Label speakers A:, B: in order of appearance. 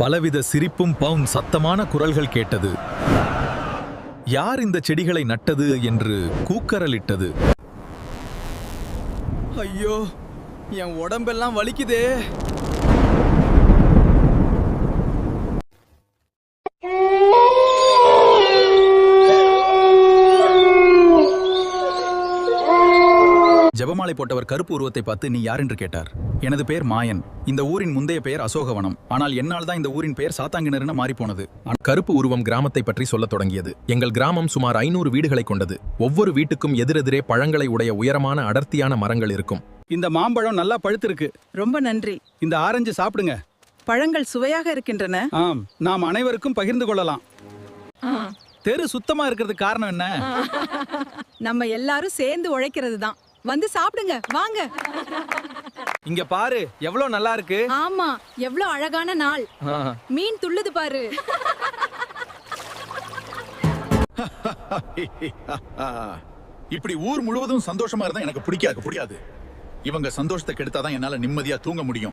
A: பலவித சிரிப்பும் பவுன் சத்தமான குரல்கள் கேட்டது. யார் இந்த செடிகளை நட்டது என்று கூக்கரலிட்டது.
B: ஐயோ, என் உடம்பெல்லாம் வலிக்குதே.
A: ஜெபமாலை போட்டவர் கருப்பு உருவத்தை பார்த்து நீ யார் என்று கேட்டார். எனது பெயர் மாயன். இந்த ஊரின் முந்தைய பெயர் அசோகவனம். ஆனால் என்னால் தான் இந்த ஊரின் பெயர் சாத்தாங்கிணறுன்னு மாறி போனது. கருப்பு உருவம் கிராமத்தை பற்றி சொல்லத் தொடங்கியது. எங்கள் கிராமம் சுமார் 500 வீடுகளை கொண்டது. ஒவ்வொரு வீட்டுக்கும் எதிரெதிரே பழங்களை உடைய உயரமான அடர்த்தியான மரங்கள் இருக்கும்.
B: இந்த மாம்பழம் நல்லா பழுத்திருக்கு.
C: ரொம்ப நன்றி.
B: இந்த ஆரஞ்சு சாப்பிடுங்க.
C: பழங்கள் சுவையாக இருக்கின்றன.
B: ஆம், நாம் அனைவருக்கும் பகிர்ந்து கொள்ளலாம். தெரு சுத்தமா இருக்கிறதுக்கு காரணம் என்ன?
C: நம்ம எல்லாரும் சேர்ந்து உழைக்கிறது தான். வந்து சாப்பிடுங்க, வாங்க.
B: இங்க பாரு, எவ்வளவு நல்லா இருக்கு.
C: ஆமா, எவ்வளவு அழகான நாள். மீன் துள்ளுது பாரு.
D: இப்படி ஊர் முழுவதும் சந்தோஷமா இருந்தா எனக்கு பிடிக்காது. இவங்க சந்தோஷத்தை கெடுத்தாதான் என்னால நிம்மதியா தூங்க முடியும்.